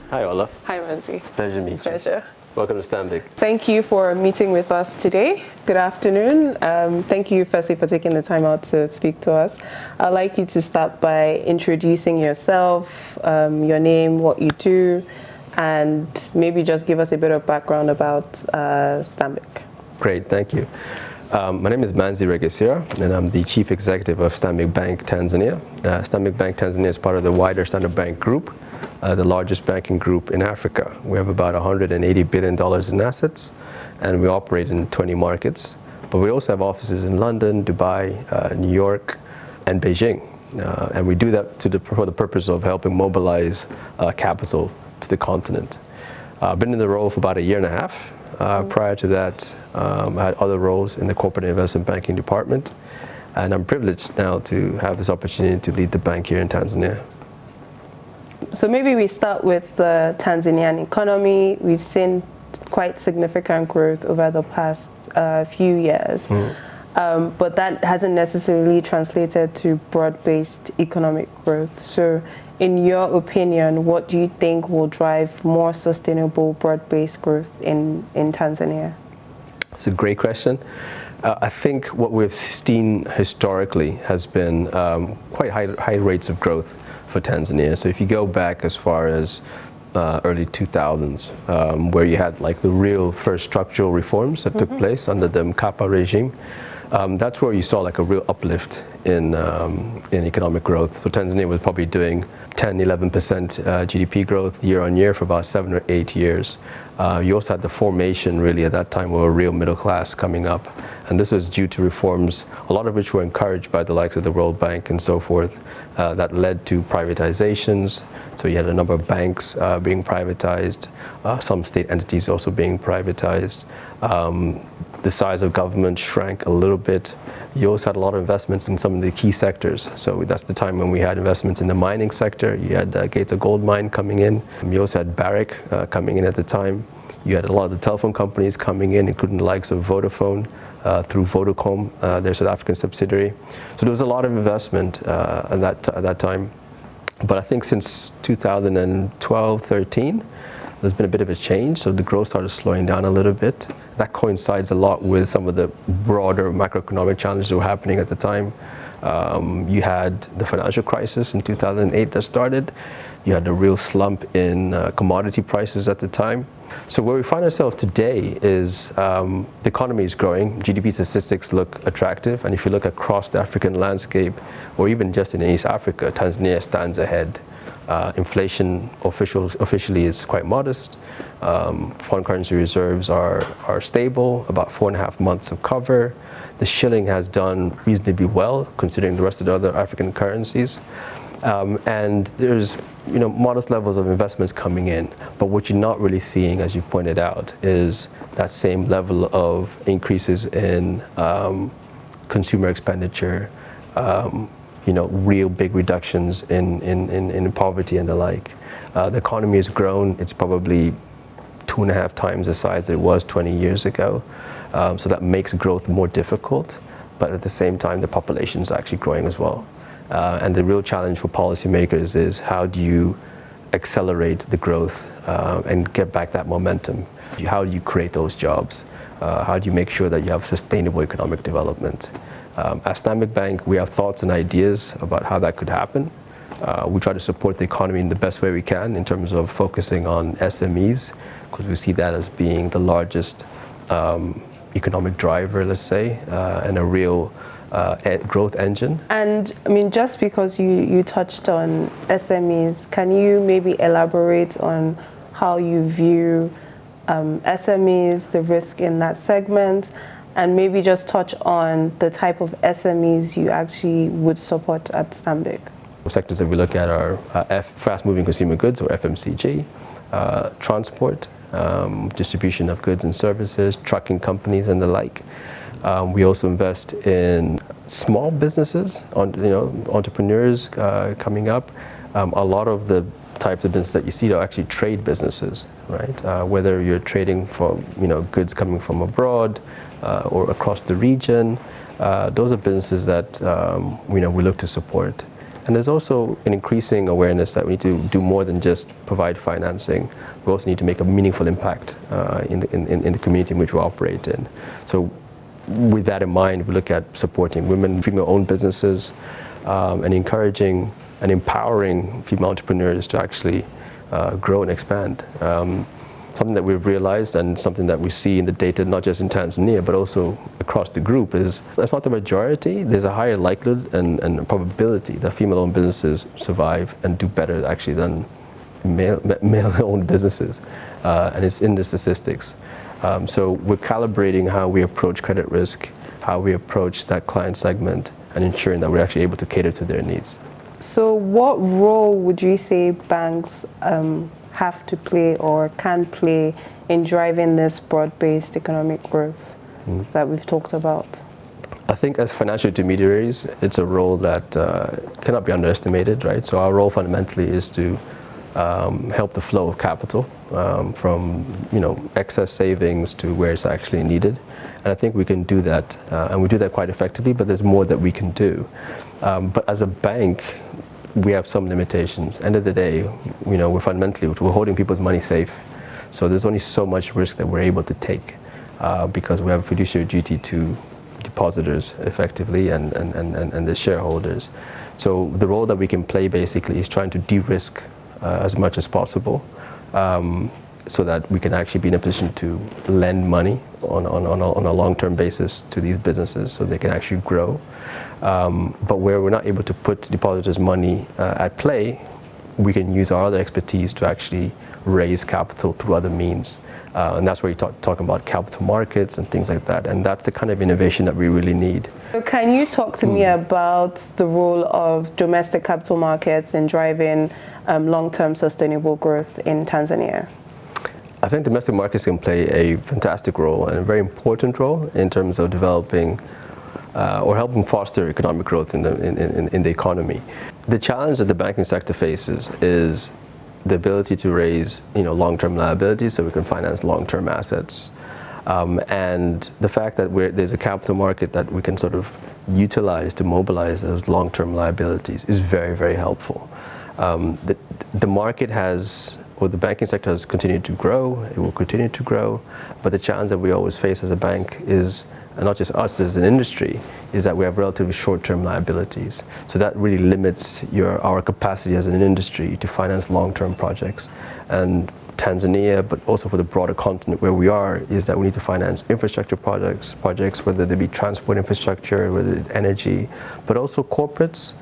Hi, Ola. Hi, Mansi. Pleasure to meet you. Pleasure. Welcome to Stanbic. Thank you for meeting with us today. Good afternoon. Thank you, firstly, for taking the time out to speak to us. I'd like you to start by introducing yourself, your name, what you do, and maybe just give us a bit of background about Stanbic. Great, thank you. My name is Manzi Regesira, and I'm the Chief Executive of Stanbic Bank Tanzania. Stanbic Bank Tanzania is part of the wider Standard Bank Group, the largest banking group in Africa. We have about $180 billion in assets, and we operate in 20 markets. But we also have offices in London, Dubai, New York, and Beijing. And we do that for the purpose of helping mobilize capital to the continent. I've been in the role for about a year and a half. Prior to that, I had other roles in the corporate investment banking department, and I'm privileged now to have this opportunity to lead the bank here in Tanzania. So maybe we start with the Tanzanian economy. We've seen quite significant growth over the past few years, but that hasn't necessarily translated to broad-based economic growth. So in your opinion, what do you think will drive more sustainable broad-based growth in Tanzania? It's a great question. I think what we've seen historically has been quite high rates of growth for Tanzania. So if you go back as far as early 2000s, where you had like the real first structural reforms that took place under the Mkapa regime, that's where you saw like a real uplift in economic growth. So Tanzania was probably doing 10-11% GDP growth year on year for about 7 or 8 years. You also had the formation really at that time of a real middle class coming up. And this was due to reforms, a lot of which were encouraged by the likes of the World Bank and so forth, that led to privatizations. So you had a number of banks being privatized, some state entities also being privatized. The size of government shrank a little bit. You also had a lot of investments in some of the key sectors. So that's the time when we had investments in the mining sector. You had Gates Gold Mine coming in. You also had Barrick coming in at the time. You had a lot of the telephone companies coming in, including the likes of Vodafone, through Vodacom, their South African subsidiary. So there was a lot of investment at that time. But I think since 2012, 13, there's been a bit of a change. So the growth started slowing down a little bit. That coincides a lot with some of the broader macroeconomic challenges that were happening at the time. You had the financial crisis in 2008 that started. You had a real slump in commodity prices at the time. So where we find ourselves today is the economy is growing. GDP statistics look attractive. And if you look across the African landscape, or even just in East Africa, Tanzania stands ahead. Inflation officially is quite modest. Foreign currency reserves are stable, about 4.5 months of cover. The shilling has done reasonably well considering the rest of the other African currencies. And there's modest levels of investments coming in. But what you're not really seeing, as you pointed out, is that same level of increases in consumer expenditure, real big reductions in poverty and the like. The economy has grown. It's probably 2.5 times the size that it was 20 years ago. So that makes growth more difficult. But at the same time, the population is actually growing as well. And the real challenge for policymakers is how do you accelerate the growth and get back that momentum? How do you create those jobs? How do you make sure that you have sustainable economic development? At Stanbic Bank, we have thoughts and ideas about how that could happen. We try to support the economy in the best way we can in terms of focusing on SMEs, because we see that as being the largest economic driver, let's say, and a real growth engine. And I mean, just because you touched on SMEs, can you maybe elaborate on how you view SMEs, the risk in that segment, and maybe just touch on the type of SMEs you actually would support at Stanbic? Sectors that we look at are fast-moving consumer goods, or FMCG, transport, distribution of goods and services, trucking companies and the like. We also invest in small businesses, entrepreneurs coming up. A lot of the types of businesses that you see are actually trade businesses, right? Whether you're trading for goods coming from abroad or across the region, those are businesses that we look to support. And there's also an increasing awareness that we need to do more than just provide financing. We also need to make a meaningful impact in the community in which we operate in. So with that in mind, we look at supporting women, female-owned businesses, and encouraging and empowering female entrepreneurs to actually grow and expand. Something that we've realized and something that we see in the data, not just in Tanzania, but also across the group, is that's not the majority. There's a higher likelihood and probability that female-owned businesses survive and do better actually than male-owned businesses. And it's in the statistics. So we're calibrating how we approach credit risk, how we approach that client segment, and ensuring that we're actually able to cater to their needs. So what role would you say banks have to play or can play in driving this broad-based economic growth that we've talked about? I think as financial intermediaries, it's a role that cannot be underestimated, right? So our role fundamentally is to help the flow of capital from excess savings to where it's actually needed. And I think we can do that, and we do that quite effectively, but there's more that we can do. But as a bank, we have some limitations. End of the day, we're holding people's money safe. So there's only so much risk that we're able to take because we have a fiduciary duty to depositors effectively and the shareholders. So the role that we can play basically is trying to de-risk as much as possible so that we can actually be in a position to lend money on a long-term basis to these businesses so they can actually grow. But where we're not able to put depositors' money at play, we can use our other expertise to actually raise capital through other means. And that's where you're talking about capital markets and things like that. And that's the kind of innovation that we really need. So can you talk to me about the role of domestic capital markets in driving long-term sustainable growth in Tanzania? I think domestic markets can play a fantastic role and a very important role in terms of developing or helping foster economic growth in the economy. The challenge that the banking sector faces is the ability to raise long-term liabilities so we can finance long-term assets. And the fact that there's a capital market that we can sort of utilize to mobilize those long-term liabilities is very, very helpful. The market the banking sector has continued to grow, it will continue to grow, but the challenge that we always face as a bank is, and not just us as an industry, is that we have relatively short-term liabilities. So that really limits our capacity as an industry to finance long-term projects. And Tanzania, but also for the broader continent where we are, is that we need to finance infrastructure projects, whether they be transport infrastructure, whether it's energy, but also corporates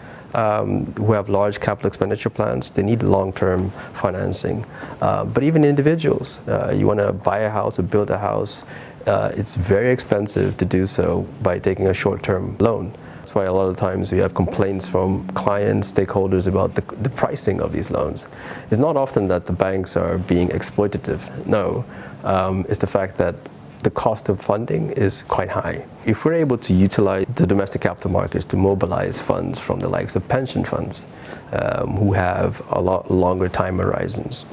who have large capital expenditure plans. They need long-term financing. But even individuals, you want to buy a house or build a house, it's very expensive to do so by taking a short-term loan. That's why a lot of times we have complaints from clients, stakeholders about the pricing of these loans. It's not often that the banks are being exploitative. No, it's the fact that the cost of funding is quite high. If we're able to utilize the domestic capital markets to mobilize funds from the likes of pension funds, who have a lot longer time horizons,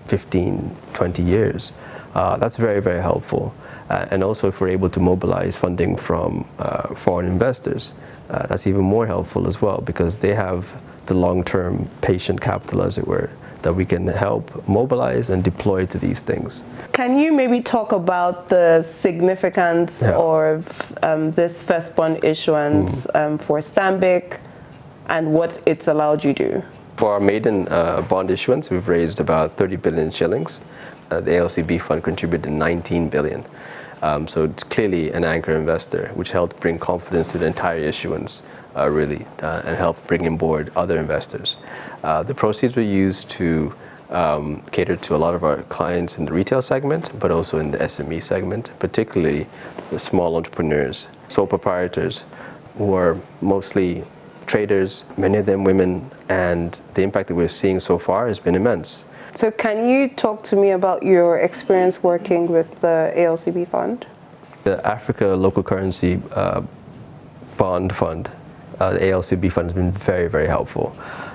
15, 20 years, that's very, very helpful. And also if we're able to mobilize funding from foreign investors, that's even more helpful as well because they have the long-term patient capital, as it were, that we can help mobilize and deploy to these things. Can you maybe talk about the significance of this first bond issuance for Stanbic and what it's allowed you to do? For our maiden bond issuance, we've raised about 30 billion shillings. The ALCB Fund contributed 19 billion. So it's clearly an anchor investor, which helped bring confidence to the entire issuance, really, and help bring on board other investors. The proceeds were used to cater to a lot of our clients in the retail segment, but also in the SME segment, particularly the small entrepreneurs, sole proprietors, who are mostly traders, many of them women, and the impact that we're seeing so far has been immense. So can you talk to me about your experience working with the ALCB Fund? The Africa Local Currency Bond Fund, the ALCB Fund, has been very, very helpful.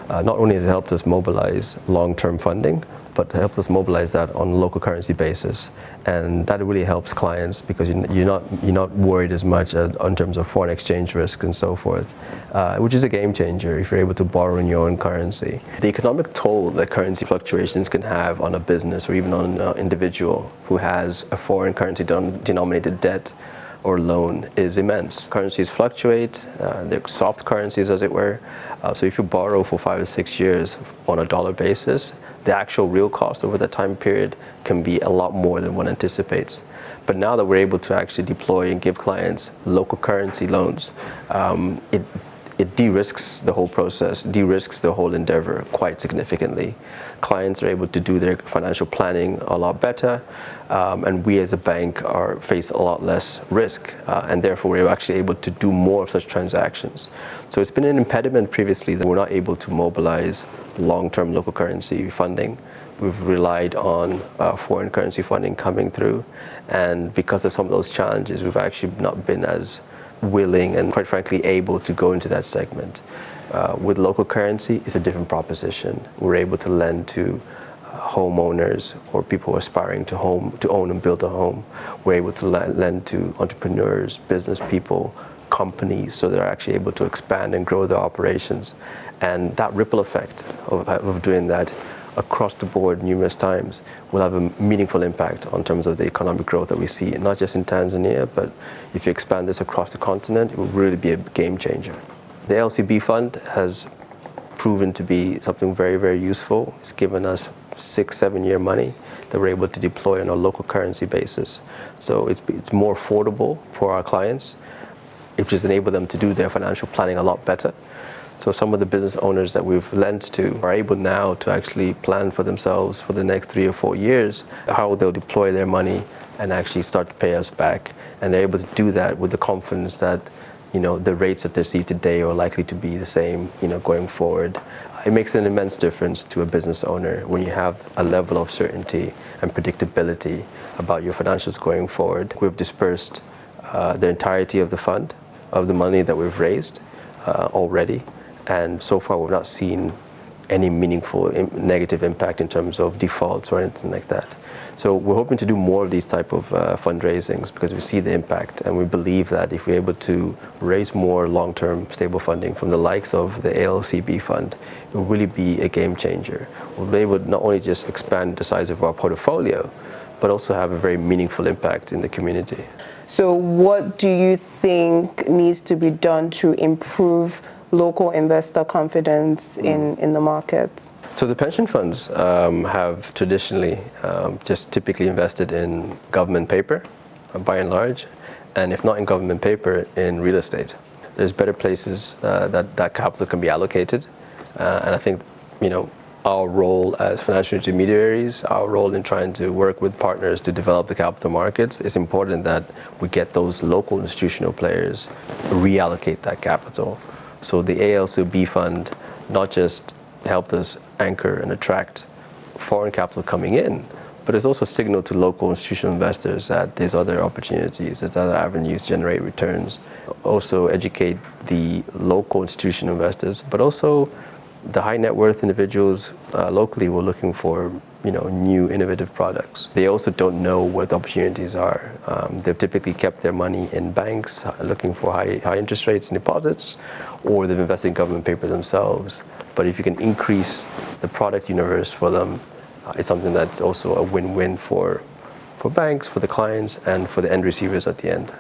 Not only has it helped us mobilize long-term funding, but it helped us mobilize that on a local currency basis. And that really helps clients because you're not worried as much in terms of foreign exchange risk and so forth, which is a game changer if you're able to borrow in your own currency. The economic toll that currency fluctuations can have on a business or even on an individual who has a foreign currency denominated debt or loan is immense. Currencies fluctuate, they're soft currencies as it were. So if you borrow for 5 or 6 years on a dollar basis, the actual real cost over that time period can be a lot more than one anticipates. But now that we're able to actually deploy and give clients local currency loans, it de-risks the whole process, de-risks the whole endeavor quite significantly. Clients are able to do their financial planning a lot better, and we as a bank face a lot less risk, and therefore we're actually able to do more of such transactions. So it's been an impediment previously that we're not able to mobilize long-term local currency funding. We've relied on foreign currency funding coming through, and because of some of those challenges, we've actually not been as willing and quite frankly able to go into that segment. With local currency, it's a different proposition. We're able to lend to homeowners or people aspiring to own and build a home. We're able to lend to entrepreneurs, business people, companies, so they're actually able to expand and grow their operations. And that ripple effect of doing that across the board numerous times will have a meaningful impact on terms of the economic growth that we see, not just in Tanzania, but if you expand this across the continent, it will really be a game changer. The ALCB Fund has proven to be something very, very useful. It's given us 6-7 year money that we're able to deploy on a local currency basis. So it's more affordable for our clients, which has enabled them to do their financial planning a lot better. So some of the business owners that we've lent to are able now to actually plan for themselves for the next 3 or 4 years, how they'll deploy their money and actually start to pay us back. And they're able to do that with the confidence that, the rates that they see today are likely to be the same, going forward. It makes an immense difference to a business owner when you have a level of certainty and predictability about your financials going forward. We've dispersed the entirety of the fund, of the money that we've raised already. And so far, we've not seen any meaningful negative impact in terms of defaults or anything like that. So we're hoping to do more of these type of fundraisings because we see the impact, and we believe that if we're able to raise more long-term stable funding from the likes of the ALCB Fund, it will really be a game changer. We'll be able to not only just expand the size of our portfolio, but also have a very meaningful impact in the community. So what do you think needs to be done to improve local investor confidence in the market? So the pension funds have traditionally just typically invested in government paper, by and large, and if not in government paper, in real estate. There's better places that capital can be allocated, and I think, our role as financial intermediaries, our role in trying to work with partners to develop the capital markets, it's important that we get those local institutional players reallocate that capital. So the ALCB Fund not just helped us anchor and attract foreign capital coming in, but it's also signaled to local institutional investors that there's other opportunities, there's other avenues to generate returns. Also educate the local institutional investors, but also the high net worth individuals locally who are looking for new innovative products. They also don't know what the opportunities are. They've typically kept their money in banks looking for high interest rates and deposits, or they've invested in government paper themselves. But if you can increase the product universe for them, it's something that's also a win-win for banks, for the clients, and for the end receivers at the end.